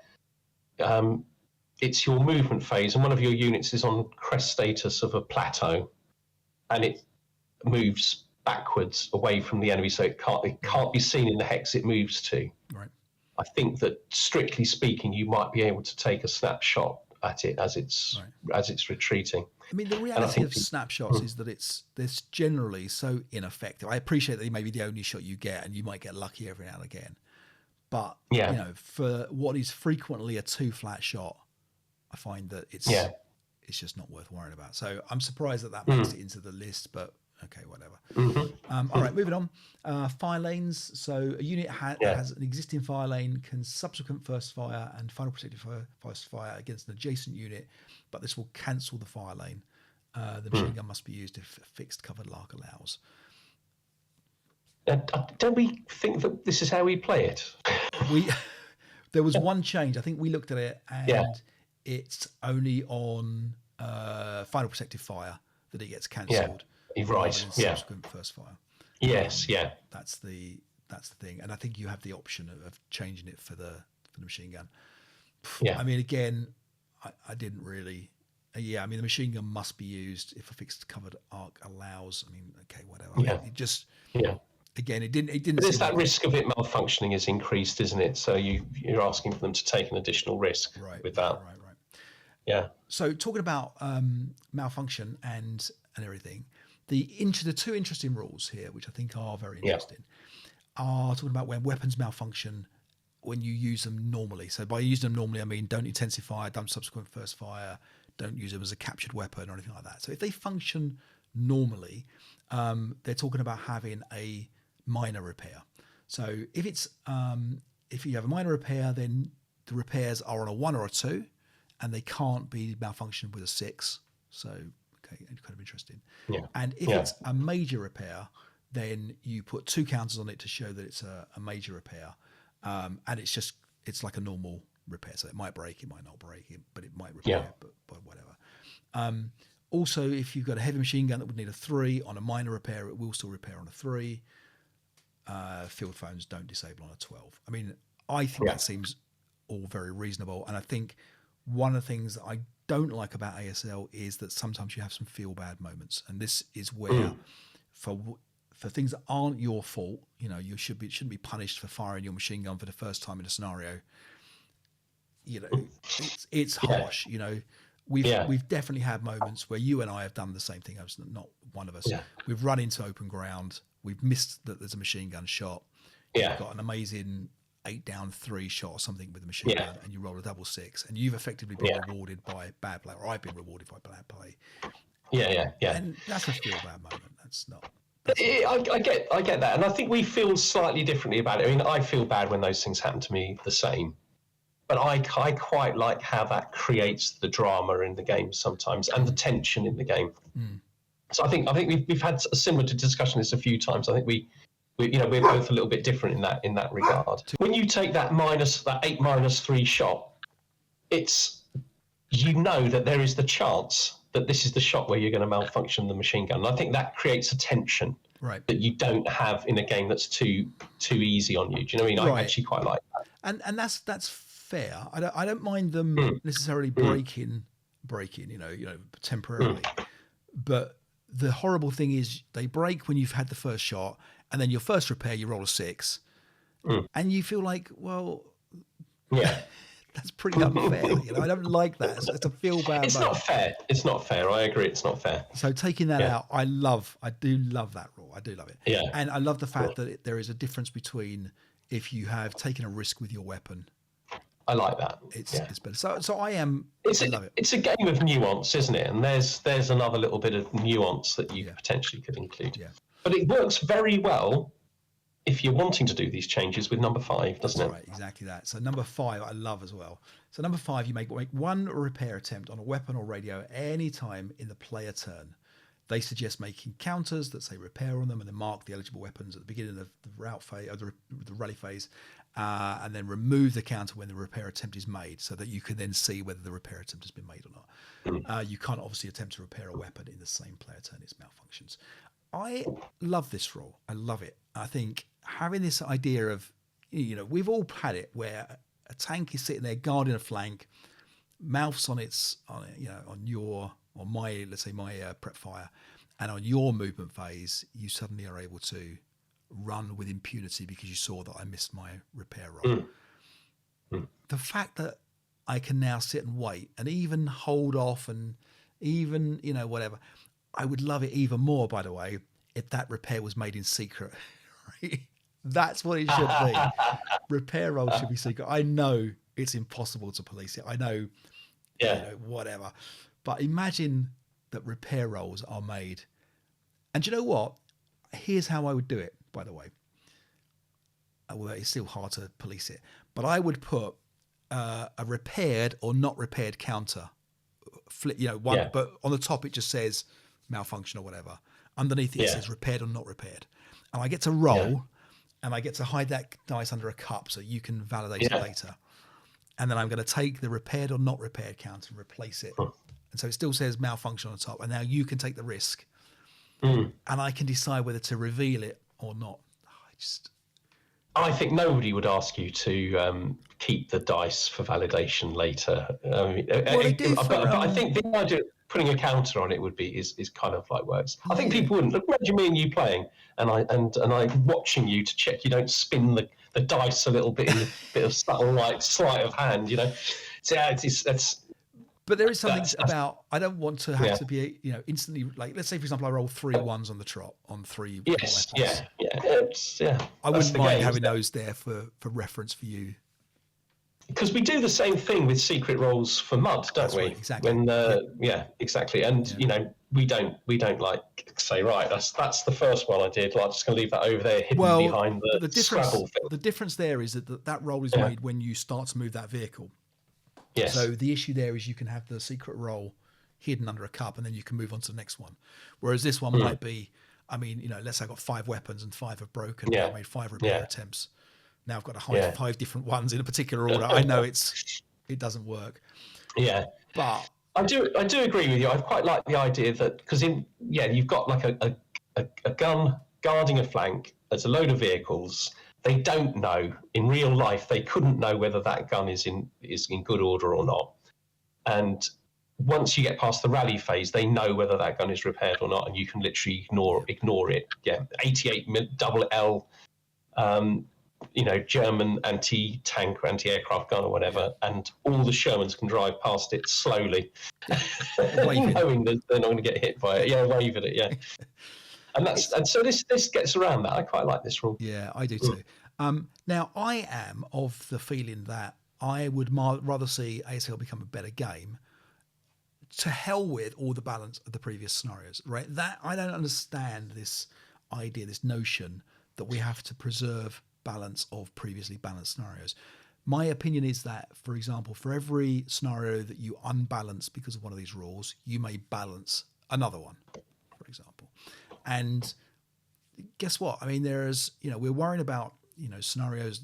it's your movement phase, and one of your units is on crest status of a plateau, and it moves backwards away from the enemy, so it can't be seen in the hex it moves to. Right. I think that strictly speaking, you might be able to take a snapshot at it as it's retreating. I mean, the reality of snapshots is that it's generally so ineffective. I appreciate that it may be the only shot you get, and you might get lucky every now and again. But for what is frequently a 2 flat shot, I find that it's just not worth worrying about. So I'm surprised that makes it into the list, but okay, whatever. All right, moving on. Fire lanes. So a unit has an existing fire lane, can subsequent first fire and final protective first fire against an adjacent unit, but this will cancel the fire lane. The machine gun must be used if a fixed covered lark allows. Don't we think that this is how we play it? There was one change. I think we looked at it, and it's only on final protective fire that it gets cancelled. Right. Subsequent first fire. Yes. That's the thing, and I think you have the option of changing it for the machine gun. Yeah. I mean, again, I didn't really. I mean, the machine gun must be used if a fixed covered arc allows. I mean, okay, whatever. Yeah. I mean, it just. Yeah. Again, it didn't. But that risk of it malfunctioning is increased, isn't it? So you're asking for them to take an additional risk with that. Right. Yeah. So talking about malfunction and everything, the two interesting rules here, which I think are very interesting, are talking about when weapons malfunction when you use them normally. So by using them normally, I mean don't intensify, don't subsequent first fire, don't use them as a captured weapon or anything like that. So if they function normally, they're talking about having a minor repair. So if it's if you have a minor repair, then the repairs are on a 1 or a 2, and they can't be malfunctioned with a 6. So okay, kind of interesting. Yeah. And if it's a major repair, then you put 2 counters on it to show that it's a major repair, and it's like a normal repair. So it might break, it might not break, but it might repair. But whatever. Also, if you've got a heavy machine gun that would need a 3 on a minor repair, it will still repair on a 3. Field phones don't disable on a 12. I mean, I think that seems all very reasonable. And I think one of the things that I don't like about ASL is that sometimes you have some feel bad moments. And this is where for things that aren't your fault, you shouldn't be punished for firing your machine gun for the first time in a scenario. It's harsh, We've definitely had moments where you and I have done the same thing. Not one of us. Yeah. We've run into open ground. We've missed that there's a machine gun shot. Yeah. You've got an amazing 8 down 3 shot or something with a machine gun, and you roll a double 6, and you've effectively been rewarded by bad play, or I've been rewarded by bad play. Yeah. And that's a feel bad moment. I get that, and I think we feel slightly differently about it. I mean, I feel bad when those things happen to me the same. But I quite like how that creates the drama in the game sometimes and the tension in the game. So I think we've had a similar discussion this a few times. I think we're both a little bit different in that regard. When you take that 8-3 shot, it's that there is the chance that this is the shot where you're going to malfunction the machine gun. And I think that creates a tension that you don't have in a game that's too easy on you. Do you know what I mean? I actually quite like that. And that's fair. I don't mind them necessarily breaking, temporarily. But the horrible thing is they break when you've had the first shot, and then your first repair you roll a 6, and you feel like, well, that's pretty unfair. I don't like that. It's a feel bad. It's not fair. It's not fair. I agree. It's not fair. So taking that out, I do love that rule. I do love it. Yeah. And I love the fact that there is a difference between if you have taken a risk with your weapon. I like that. It's better. So I am. I love it. It's a game of nuance, isn't it? And there's another little bit of nuance that you potentially could include. Yeah. But it works very well if you're wanting to do these changes with number 5, doesn't it? Right, exactly that. So number 5, I love as well. So number 5, you make one repair attempt on a weapon or radio any time in the player turn. They suggest making counters that say repair on them and then mark the eligible weapons at the beginning of the route phase, or the rally phase, and then remove the counter when the repair attempt is made, so that you can then see whether the repair attempt has been made or not. You can't obviously attempt to repair a weapon in the same player turn; it malfunctions. I love this rule. I love it. I think having this idea of, we've all had it where a tank is sitting there guarding a flank, mouths on my prep fire, and on your movement phase, you suddenly are able to run with impunity because you saw that I missed my repair roll. The fact that I can now sit and wait and even hold off and even, whatever, I would love it even more, by the way, if that repair was made in secret. Right? That's what it should be. Repair rolls should be secret. I know it's impossible to police it. I know, whatever. But imagine that repair rolls are made. And do you know what? Here's how I would do it, by the way. Well, it's still hard to police it. But I would put a repaired or not repaired counter. But on the top it just says malfunction or whatever. Underneath it says repaired or not repaired. And I get to roll and I get to hide that dice under a cup so you can validate it later. And then I'm going to take the repaired or not repaired counter and replace it. And so it still says malfunction on the top. And now you can take the risk. And I can decide whether to reveal it or not. I think nobody would ask you to keep the dice for validation later. I think the idea of putting a counter on it is kind of like works. I think people wouldn't. Imagine me and you playing, and I'm watching you to check you don't spin the dice a little bit in a bit of subtle sleight of hand. So it's. But there is something about, I don't want to have to be, instantly, like, let's say, for example, I roll 3 ones on the trot on 3 weapons. I wouldn't mind having those there for reference for you. Because we do the same thing with secret rolls for mud, don't we? Right, exactly. Exactly. And, we don't say, right, that's the first one I did. I'm just going to leave that over there hidden behind the Scrabble thing. The difference there is that roll is made when you start to move that vehicle. Yes. So the issue there is you can have the secret roll hidden under a cup and then you can move on to the next one. Whereas this one might be, let's say I've got 5 weapons and 5 have broken. I made 5 repair attempts. Now I've got to hide 5 different ones in a particular order. I know it doesn't work. Yeah. But I do agree with you. I quite like the idea that, because you've got like a gun guarding a flank. There's a load of vehicles. They don't know in real life. They couldn't know whether that gun is in good order or not. And once you get past the rally phase, they know whether that gun is repaired or not, and you can literally ignore it. Yeah, 88 double L, German anti-tank or anti-aircraft gun or whatever, and all the Shermans can drive past it slowly, knowing that they're not going to get hit by it. Yeah, wave at it. Yeah. And so this gets around that. I quite like this rule. Yeah, I do too. Now, I am of the feeling that I would rather see ASL become a better game. To hell with all the balance of the previous scenarios, right? That I don't understand this idea, this notion that we have to preserve balance of previously balanced scenarios. My opinion is that, for example, for every scenario that you unbalance because of one of these rules, you may balance another one, for example. And guess what? I mean, we're worrying about, scenarios,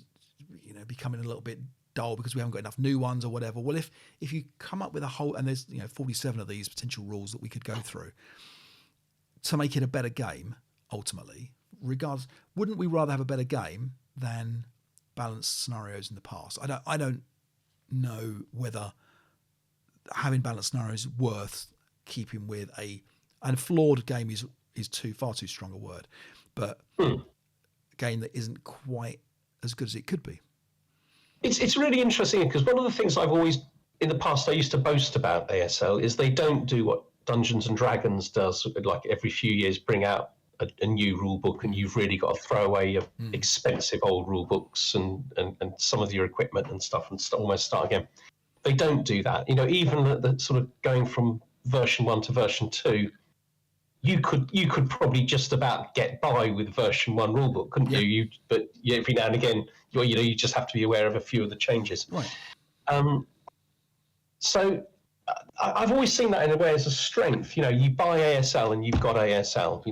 becoming a little bit dull because we haven't got enough new ones or whatever. Well, if you come up with a whole, and there's, 47 of these potential rules that we could go through to make it a better game, ultimately, wouldn't we rather have a better game than balanced scenarios in the past? I don't know whether having balanced scenarios is worth keeping with and flawed game is far too strong a word, but a game that isn't quite as good as it could be. It's really interesting because one of the things I've always, in the past, I used to boast about ASL is they don't do what Dungeons and Dragons does, like every few years bring out a new rule book and you've really got to throw away your expensive old rule books and some of your equipment and stuff and almost start again. They don't do that. Even the sort of going from version 1 to version 2, you could probably just about get by with version 1 rulebook, couldn't you? But every now and again, you just have to be aware of a few of the changes. Right. So I've always seen that in a way as a strength. You buy ASL and you've got ASL.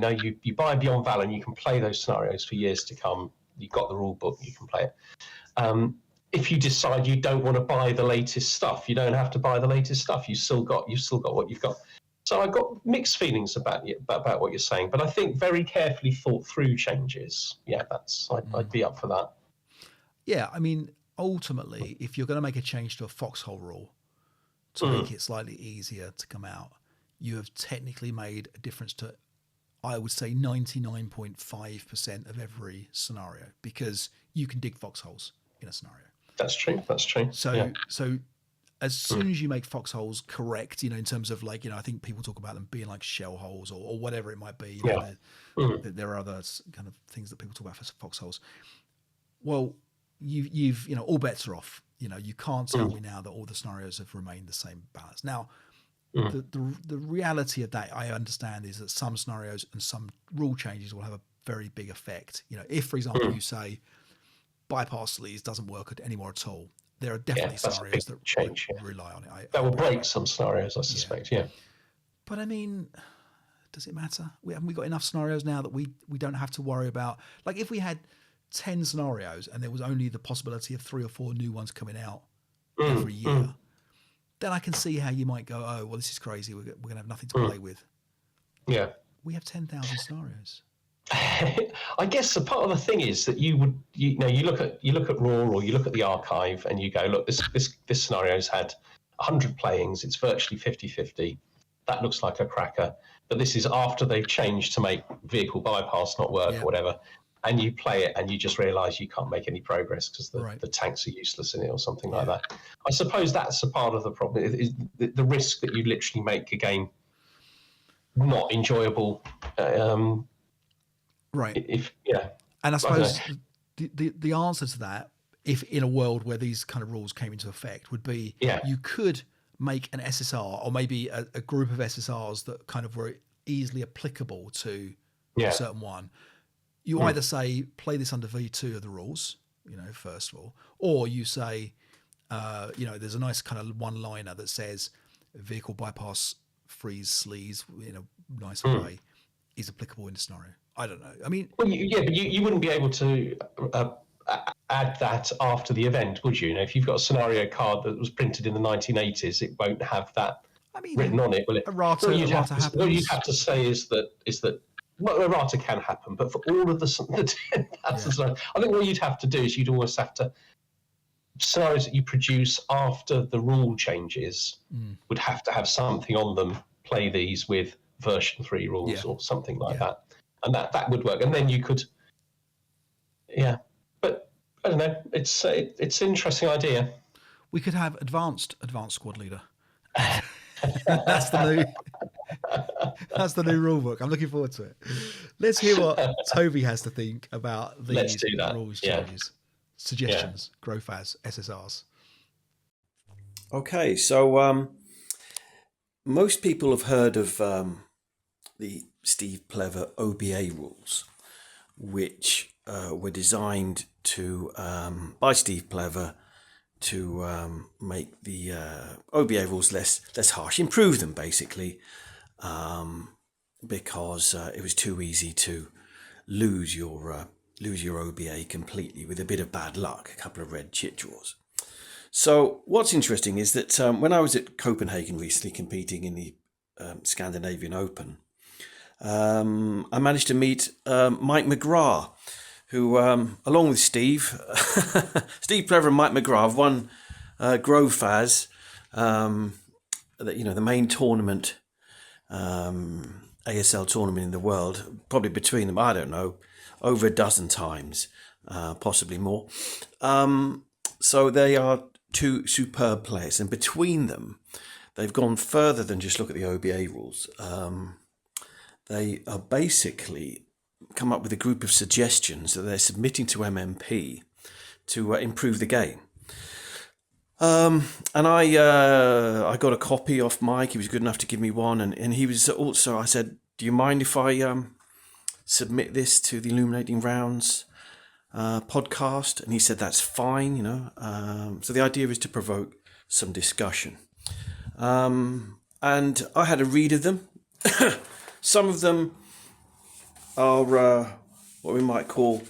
You buy Beyond Valor and you can play those scenarios for years to come. You've got the rule book, you can play it. If you decide you don't want to buy the latest stuff, you don't have to buy the latest stuff. You've still got what you've got. So I've got mixed feelings about what you're saying, but I think very carefully thought through changes. Yeah, I'd be up for that. Yeah, I mean, ultimately, if you're going to make a change to a foxhole rule to make it slightly easier to come out, you have technically made a difference to, I would say, 99.5% of every scenario, because you can dig foxholes in a scenario. That's true. So as soon as you make foxholes correct, in terms of I think people talk about them being like shell holes or whatever it might be. There are other kind of things that people talk about for foxholes. Well, you've all bets are off. You can't tell me now that all the scenarios have remained the same balance. Now, the reality of that, I understand, is that some scenarios and some rule changes will have a very big effect. If, for example, you say bypass sleaze doesn't work anymore at all, there are definitely scenarios that rely on it. That will break some scenarios, I suspect. Yeah. But I mean, does it matter? Haven't we got enough scenarios now that we don't have to worry about? Like, if we had 10 scenarios and there was only the possibility of 3 or 4 new ones coming out every year, then I can see how you might go, oh, well, this is crazy. We're going to have nothing to play with. Yeah. We have 10,000 scenarios. I guess a part of the thing is that you look at Raw or you look at the archive and you go, look, this scenario's had 100 playings. It's virtually 50-50. That looks like a cracker. But this is after they've changed to make vehicle bypass not work or whatever. And you play it and you just realise you can't make any progress because the tanks are useless in it or something like that. I suppose that's a part of the problem, is the risk that you literally make a game not enjoyable. Right. And I suppose the answer to that, if in a world where these kind of rules came into effect, would be you could make an SSR or maybe a group of SSRs that kind of were easily applicable to a certain one. You either say, play this under V2 of the rules, first of all, or you say, there's a nice kind of one-liner that says vehicle bypass freeze sleaze in a nice way is applicable in the scenario. I don't know. I mean, but you wouldn't be able to add that after the event, would you? If you've got a scenario card that was printed in the 1980s, it won't have that written on it, will it? What you'd have to say is that well, errata can happen, but for all of the 10,000 scenarios, I think what you'd have to do is you'd always have to, scenarios that you produce after the rule changes would have to have something on them. Play these with version 3 rules or something like that. And that would work. And then you could, but I don't know. It's an interesting idea. We could have advanced squad leader. That's the new rule book. I'm looking forward to it. Let's hear what Toby has to think about these rules changes. Suggestions. Grofaz SSRs. Okay, so most people have heard of the Steve Plever OBA rules, which were designed by Steve Plever to make the OBA rules less harsh, improve them basically, because it was too easy to lose your OBA completely with a bit of bad luck, a couple of red chit draws. So what's interesting is that when I was at Copenhagen recently competing in the Scandinavian Open, I managed to meet Mike McGrath, who, along with Steve Plever and Mike McGrath, have won Grofaz, the main tournament, ASL tournament in the world, probably between them, I don't know, over a dozen times, possibly more. So they are two superb players, and between them, they've gone further than just look at the OBA rules. They are basically come up with a group of suggestions that they're submitting to MMP to improve the game. And I got a copy off Mike. He was good enough to give me one, and he was also, I said, do you mind if I submit this to the Illuminating Rounds podcast? And he said, that's fine, So the idea is to provoke some discussion. and I had a read of them. Some of them are what we might call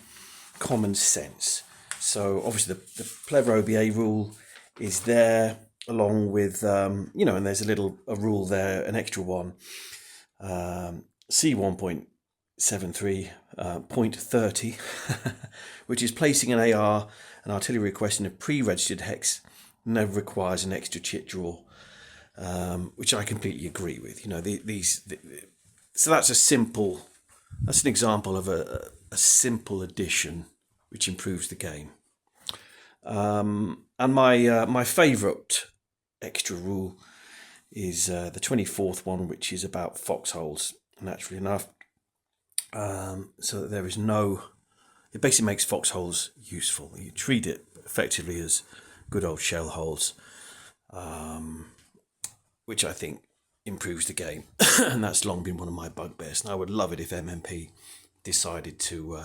common sense. So obviously the Pleather OBA rule is there, along with, and there's a rule there, an extra one, C1.73.30, which is placing an AR, an artillery request in a pre-registered hex never requires an extra chit draw, which I completely agree with. So that's that's an example of a simple addition which improves the game. And my favourite extra rule is the 24th one, which is about foxholes, naturally enough. So that there is it basically makes foxholes useful. You treat it effectively as good old shell holes, which I think improves the game. And that's long been one of my bugbears. And I would love it if MMP decided to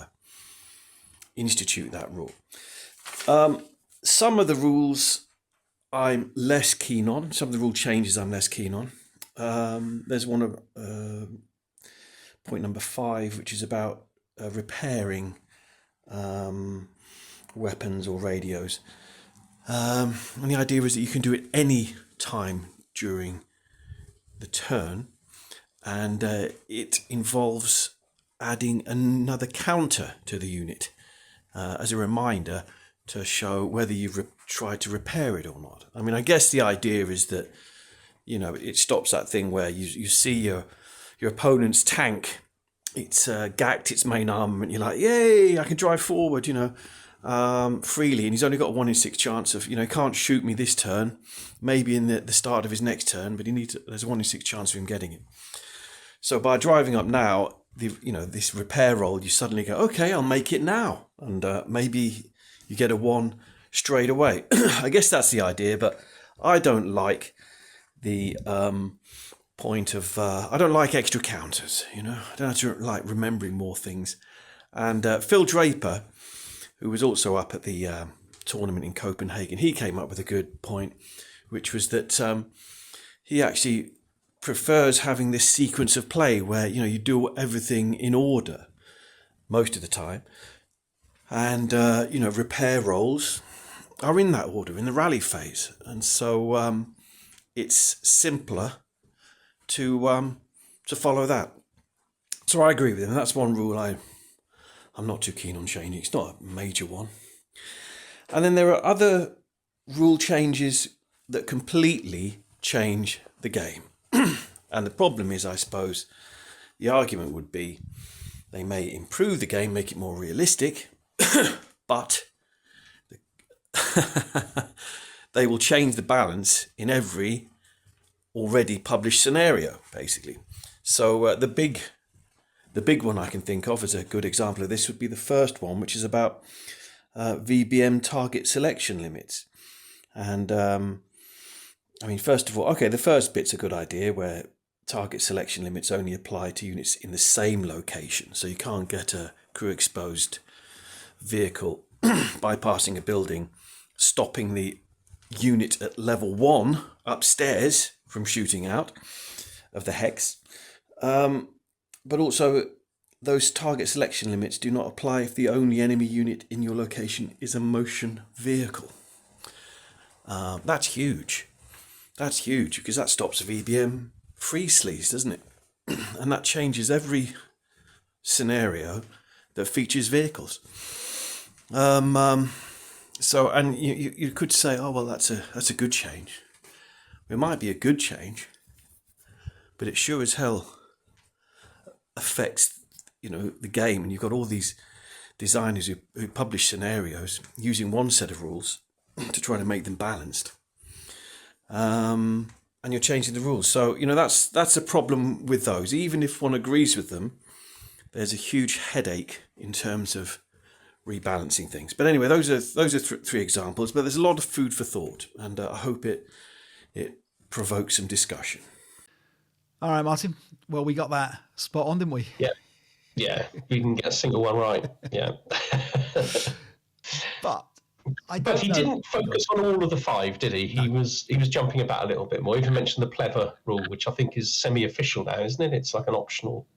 institute that rule. Some of the rules I'm less keen on. Some of the rule changes I'm less keen on. There's one of point number 5, which is about repairing weapons or radios. And the idea is that you can do it any time during the turn, and it involves adding another counter to the unit as a reminder to show whether you've tried to repair it or not. I mean, I guess the idea is that, it stops that thing where you see your opponent's tank, it's gacked its main armament, you're like, yay, I can drive forward, freely, and he's only got a 1 in 6 chance of, he can't shoot me this turn, maybe in the start of his next turn, but there's a 1 in 6 chance of him getting it. So by driving up now, this repair roll, you suddenly go, okay, I'll make it now, and maybe you get a 1 straight away. I guess that's the idea, but I don't like the point of I don't like extra counters. I don't actually like remembering more things. And Phil Draper, who was also up at the tournament in Copenhagen, he came up with a good point, which was that he actually prefers having this sequence of play where you do everything in order most of the time, and repair rolls are in that order in the rally phase, and so it's simpler to follow that. So I agree with him. That's one rule I'm not too keen on changing. It's not a major one. And then there are other rule changes that completely change the game. And the problem is, I suppose, the argument would be they may improve the game, make it more realistic, but they will change the balance in every already published scenario, basically. So the big one I can think of as a good example of this would be the first one, which is about VBM target selection limits. And first of all, okay, the first bit's a good idea, where target selection limits only apply to units in the same location. So you can't get a crew exposed vehicle bypassing a building, stopping the unit at level 1 upstairs from shooting out of the hex. But also, those target selection limits do not apply if the only enemy unit in your location is a motion vehicle. That's huge. That's huge, because that stops VBM free sleaze, doesn't it? And that changes every scenario that features vehicles. So, and you could say, oh well, that's a good change. It might be a good change, but it sure as hell affects the game. And you've got all these designers who publish scenarios using one set of rules to try to make them balanced. And you're changing the rules. So, that's a problem with those. Even if one agrees with them, there's a huge headache in terms of rebalancing things. But anyway, those are three examples, but there's a lot of food for thought, and I hope it provokes some discussion. All right, Martin. Well, we got that spot on, didn't we? Yeah, you didn't get a single one right. Yeah. But But he didn't focus on all of the 5, did he? He was jumping about a little bit more. He even mentioned the pleather rule, which I think is semi-official now, isn't it? It's like an optional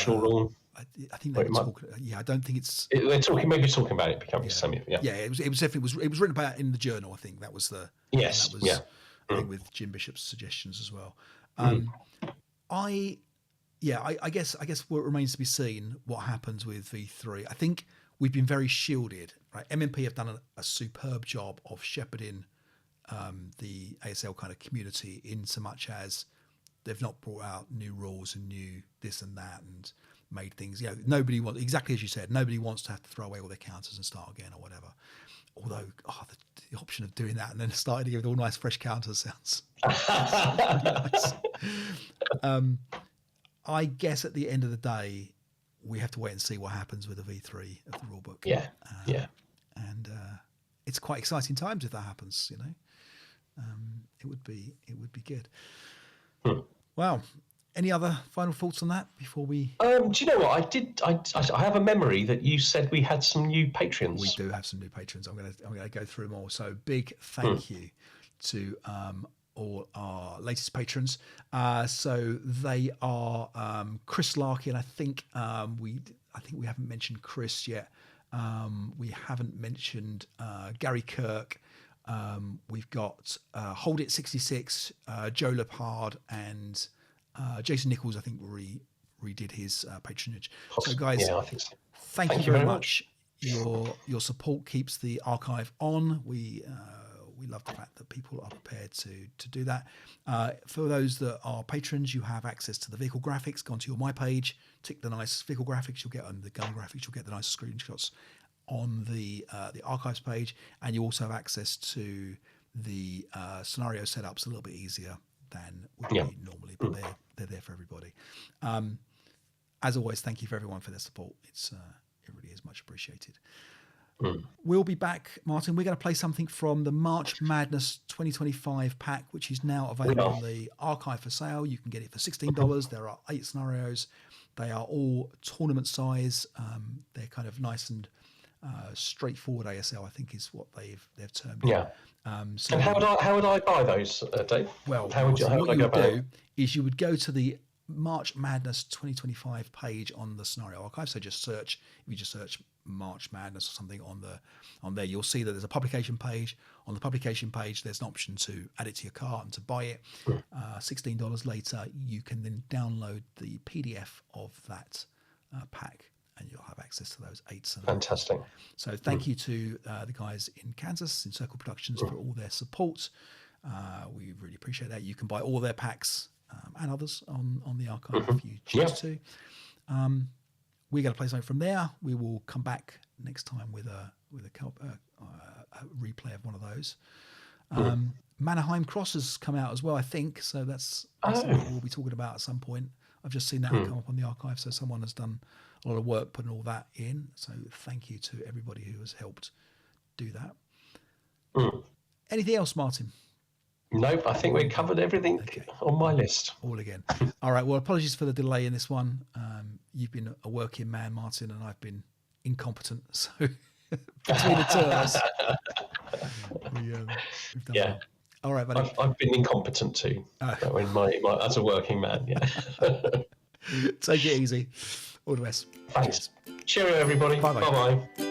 rule. I think they were talking. Yeah, I don't think it's. They're talking about it becoming semi. Yeah, it was definitely it was written about in the journal. I think that was the thing with Jim Bishop's suggestions as well. I guess what remains to be seen what happens with V3. I think we've been very shielded. Right, MMP have done a superb job of shepherding the ASL kind of community in so much as they've not brought out new rules and new this and that and made things. Nobody wants, exactly as you said, nobody wants to have to throw away all their counters and start again or whatever. Although, the option of doing that and then starting with all nice fresh counters sounds nice. I guess at the end of the day, we have to wait and see what happens with the V3 of the rulebook. And it's quite exciting times if that happens. It would be good. Wow. Any other final thoughts on that before we? Do you know what I have a memory that you said we had some new patrons. We do have some new patrons. I'm gonna go through them all. So big thank you to all our latest patrons. So they are Chris Larkin. I think we haven't mentioned Chris yet. We haven't mentioned Gary Kirk. We've got Hold It 66, Joe Lepard, and Jason Nichols. I think redid his patronage. So guys, I think so. Thank you very much. Your support keeps the archive on. We love the fact that people are prepared to do that. For those that are patrons, you have access to the vehicle graphics. Go onto your My Page, tick the nice vehicle graphics. You'll get on the gun graphics. You'll get the nice screenshots on the archives page, and you also have access to the scenario setups a little bit easier than would be normally, but they're there for everybody. As always, thank you for everyone for their support. It really is much appreciated. We'll be back, Martin. We're going to play something from the March Madness 2025 pack, which is now available on the archive for sale. You can get it for $16. There are 8 scenarios. They are all tournament size. They're kind of nice and straightforward ASL, I think, is what they've termed it. So and how would I buy those, Dave? Well, what you would do is you would go to the March Madness 2025 page on the scenario archive. So just search. If you just search March Madness or something on there, you'll see that there's a publication page. On the publication page, there's an option to add it to your cart and to buy it. $16 later, you can then download the PDF of that pack, and you'll have access to those 8 scenarios. Fantastic. So thank you to the guys in Kansas, in Circle Productions, for all their support. We really appreciate that. You can buy all their packs and others on the archive if you choose to. We're going to play something from there. We will come back next time with a replay of one of those. Mannerheim Cross has come out as well, I think. So that's something we'll be talking about at some point. I've just seen that come up on the archive. So someone has done a lot of work putting all that in. So thank you to everybody who has helped do that. Anything else, Martin? Nope, I think we covered everything on my list. All again. All right, well, apologies for the delay in this one. You've been a working man, Martin, and I've been incompetent. So between the two of us, we've done well. All right, buddy. I've been incompetent too. My as a working man, Take it easy. All the best. Thanks. Cheerio, everybody. Bye-bye. Bye-bye.